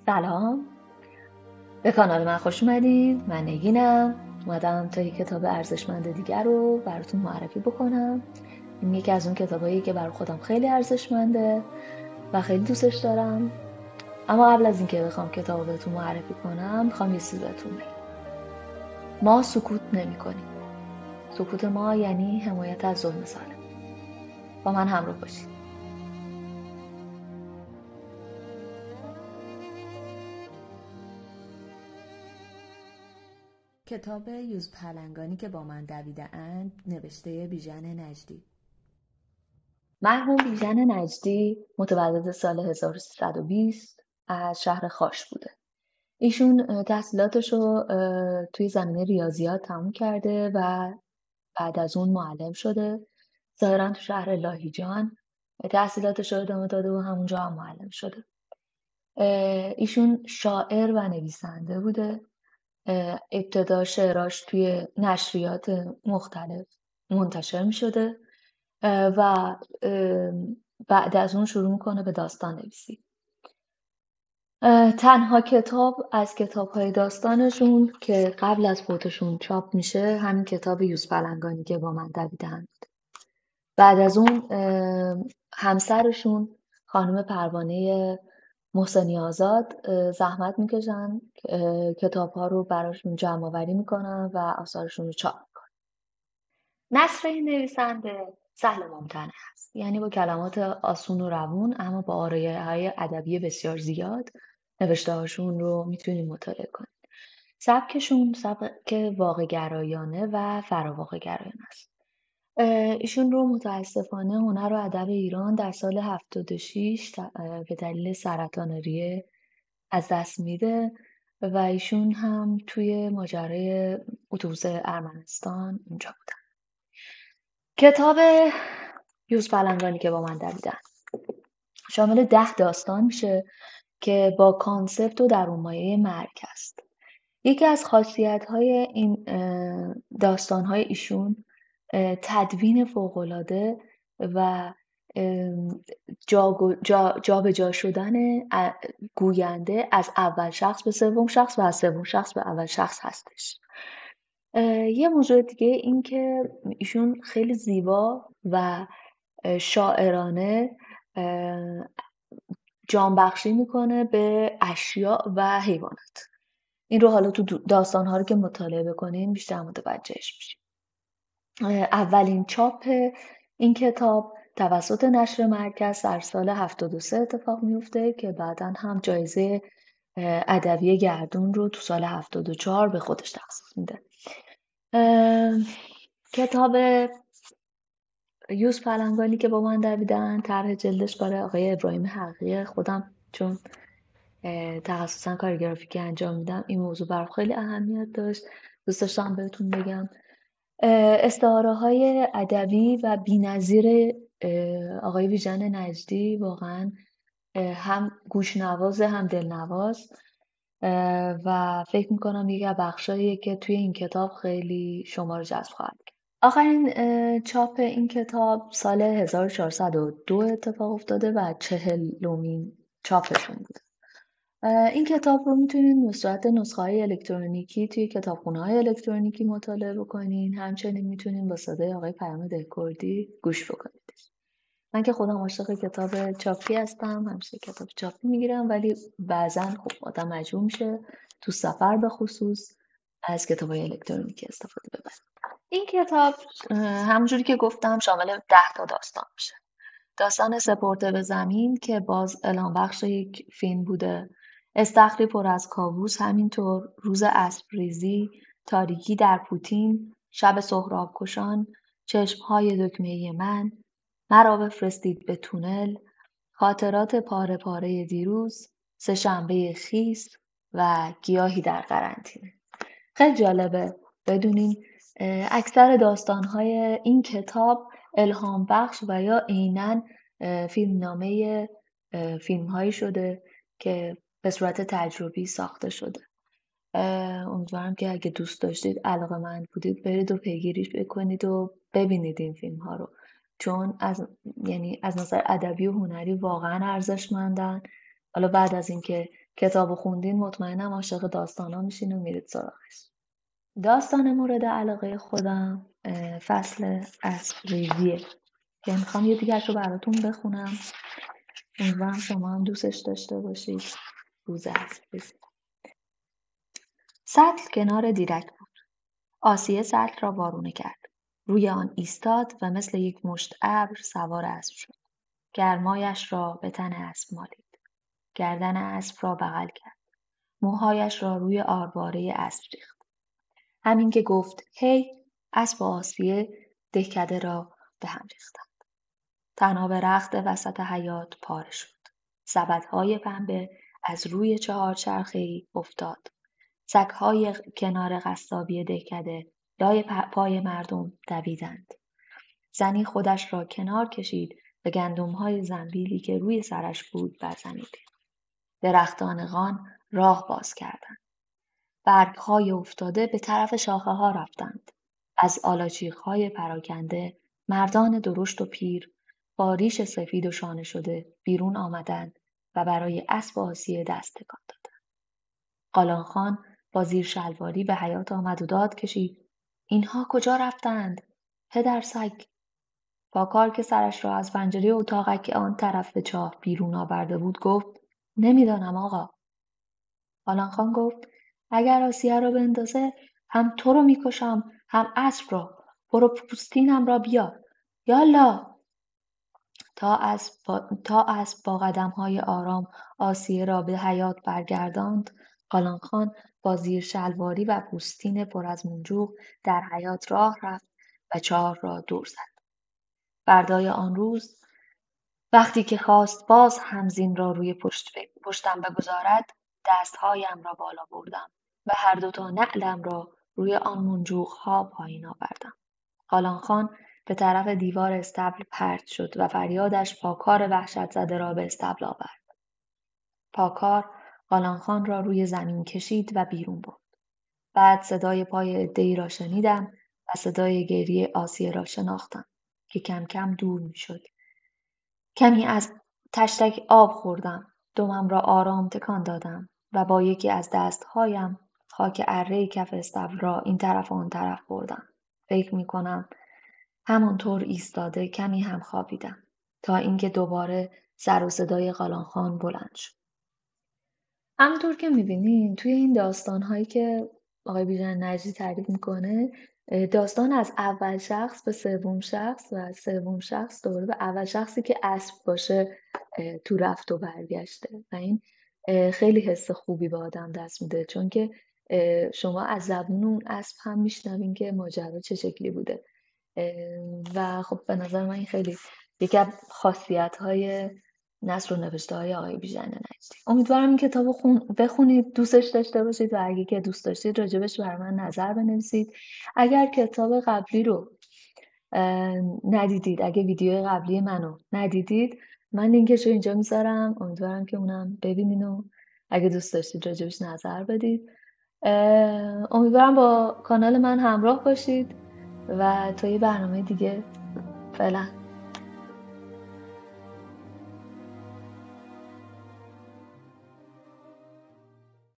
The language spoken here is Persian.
سلام، به کانال من خوش اومدین. من نگینم. اومدم تا یک کتاب ارزشمند دیگر رو براتون معرفی بکنم. این یکی از اون کتابایی که برای خودم خیلی ارزشمنده و خیلی دوستش دارم. اما قبل از اینکه بخوام کتاب رو بهتون معرفی کنم، میخوام یه چیزی بهتون بگم. ما سکوت نمی‌کنیم. سکوت ما یعنی حمایت از ظلم سالم. با من همراه باشید. کتاب یوز پلنگانی که با من دویده‌اند، نوشته بیژن نجدی. مرحوم بیژن نجدی متولد سال 1320 از شهر خاش بوده. ایشون تحصیلاتش رو توی زمینه ریاضیات تموم کرده و بعد از اون معلم شده. ظاهرا تو شهر لاهیجان تحصیلاتش رو ادامه داده و همونجا هم معلم شده. ایشون شاعر و نویسنده بوده. ابتدا شعراش توی نشریات مختلف منتشر می شده و بعد از اون شروع میکنه به داستان نویسی. تنها کتاب از کتاب‌های داستانشون که قبل از فوتشون چاپ میشه همین کتاب یوز پلنگانی که با من دویده‌اند. بعد از اون همسرشون خانم پروانه محسنی آزاد زحمت میکشن، کتاب‌ها رو براشون جمع آوری میکنن و آثارشون رو چاپ میکنن. نثر این نویسنده سهل و ممتنع است، یعنی با کلمات آسون و روون اما با آرایه‌های ادبی بسیار زیاد نوشته‌هاشون رو میتونید مطالعه کنید. سبکشون سبک واقع‌گرایانه و فراواقع‌گرایانه است. ایشون رو متاسفانه هنر و ادب ایران در سال 76 به دلیل سرطان ریه از دست میده و ایشون هم توی ماجرای اتوبوس ارمنستان اونجا بودن. کتاب یوز پلنگانی که با من دویده‌اند شامل 10 داستان میشه که با کانسپت و درونمایه مرگ است. یکی از خاصیت‌های این داستان‌های ایشون تدوین فوق‌العاده و جابجا شدن گوینده از اول شخص به سوم شخص و از سوم شخص به اول شخص هستش. یه موضوع دیگه این که ایشون خیلی زیبا و شاعرانه جانبخشی میکنه به اشیاء و حیوانات. این رو حالا تو داستان‌ها رو که مطالعه بکنین بیشتر متوجهش میشین. اولین چاپ این کتاب توسط نشر مرکز در سال 73 اتفاق میفته که بعداً هم جایزه ادبی گردون رو تو سال 74 به خودش تخصیص میده. کتاب یوز پلنگانی که با من دویده‌اند طرح جلدش برای آقای ابراهیم حقیقی. خودم چون تخصصا کار گرافیکی انجام میدم این موضوع برام خیلی اهمیت داشت، دوست داشتم بهتون بگم. استعاره های ادبی و بی‌نظیر آقای بیژن نجدی واقعا هم گوشنواز هم دلنواز و فکر میکنم یکی از بخشاییه که توی این کتاب خیلی شما رو جذب خواهد کرد. آخرین چاپ این کتاب سال 1402 اتفاق افتاده و 40مین چاپشون بوده. این کتاب رو میتونید به صورت نسخه‌های الکترونیکی توی کتابخونه‌های الکترونیکی مطالعه بکنین. همچنین میتونید با صدای آقای پیام دهکردی گوش بکنید. من که خودم عاشق کتاب چاپی هستم، همیشه کتاب چاپی میگیرم، ولی بعضا خب آدم مجبور میشه تو سفر به خصوص از کتاب‌های الکترونیکی استفاده ببره. این کتاب همونجوری که گفتم شامل 10 تا داستان میشه. داستان سپرده به زمین که باز الهام بخش یک فیلم بوده، استخری پر از کاووس، همینطور روز اسب‌ریزی، تاریکی در پوتین، شب سهراب کشان، چشمهای دکمه‌ای من، مرا بفرستید به تونل، خاطرات پاره پاره دیروز، سه‌شنبه خیس و گیاهی در قرنطینه. خیلی جالبه بدونین اکثر داستان‌های این کتاب الهام بخش و یا عیناً فیلمنامه فیلم‌هایی شده که به صورت تجربی ساخته شده. امیدوارم که اگه دوست داشتید، علاقه‌مند بودید، برید و پیگیریش بکنید و ببینید این فیلم‌ها رو، چون از نظر ادبی و هنری واقعاً ارزشمندن. حالا بعد از اینکه کتابو خوندین مطمئنم عاشق داستانا میشین و میرید سراغش. داستان مورد علاقه خودم فصل اسب‌ریزیه که میخوام یه دیگرش رو براتون بخونم. امیدوارم شما هم دوستش داشته باشید. روز اسب‌ریزی. سطل کنار دیرک بود. آسیه سطل را وارونه کرد. روی آن ایستاد و مثل یک مشت ابر سوار اسب شد. گرمایش را به تن اسب مالید. گردن اسب را بغل کرد. موهایش را روی آرواره اسب ریخت. همین که گفت هی، اسب و آسیه دهکده را به هم ریختند. طناب رخت وسط حیاط پاره شد. سبدهای پنبه از روی چهارچرخه‌ای افتاد. سگ‌های کنار قصابی دهکده لای پای مردم دویدند. زنی خودش را کنار کشید و گندم‌های زنبیلی که روی سرش بود برزنید. درختان غان راه باز کردند. برگ‌های افتاده به طرف شاخه‌ها رفتند. از آلاچیق‌های پراکنده مردان درشت و پیر با ریش سفید و شانه شده بیرون آمدند و برای اسب آسیه دست تکان دادند. قالانخان با زیر شلواری به حیاط آمد و داد کشید: اینها کجا رفتند؟ پدر سگ! پاکار که سرش را از پنجره اتاقک آن طرف چاه بیرون آورده بود گفت: نمیدانم آقا. قالانخان گفت: اگر آسیه را بندازه هم تو رو میکشم هم اسب را. برو پوستینم را بیار. یالا! تا اسب با قدم‌های آرام آسیه را به حیاط برگرداند، قالانخان با زیر شلواری و پوستین پر از منجوق در حیاط راه رفت و چاه را دور زد. فردای آن روز وقتی که خواست باز همزین را روی پشتم بگذارد، دستهایم را بالا بردم و هر دوتا نعلم را روی آن منجوقها پایین آوردم. قالانخان به طرف دیوار استبل پرت شد و فریادش پاکار وحشت زده را به استبل آورد. پاکار قالانخان را روی زمین کشید و بیرون برد. بعد صدای پای عده‌ای را شنیدم و صدای گریه آسیه را شناختم که کم کم دور می شد. کمی از تشتک آب خوردم. دمم را آرام تکان دادم و با یکی از دستهایم خاک اره کف استبل را این طرف و آن طرف بردم. فکر می کنم همانطور ایستاده کمی هم خوابیدم تا اینکه دوباره سر و صدای قالانخان بلند شد. همونطور که می‌بینین توی این داستان‌هایی که آقای بیژن نجدی تعریف میکنه، داستان از اول شخص به سوم شخص و از سوم شخص دوباره به اول شخصی که اسب باشه تو رفت و برگشته و این خیلی حس خوبی به آدم دست میده، چون که شما از زبون اون اسب هم میشنوین که ماجرا چه شکلی بوده و خب به نظر من این خیلی یکی از خاصیت‌های نثر و نوشته‌های آقای بیژن نجدی. امیدوارم این کتاب رو بخونید، دوستش داشته باشید و اگه که دوست داشتید راجبش برای من نظر بنویسید. اگر کتاب قبلی رو ندیدید، اگه ویدیو قبلی منو ندیدید، من لینکش رو اینجا میذارم. امیدوارم که اونم ببینین و اگه دوست داشتید راجبش نظر بدید. امیدوارم با کانال من همراه باشید و تا یه برنامه دیگه. فعلا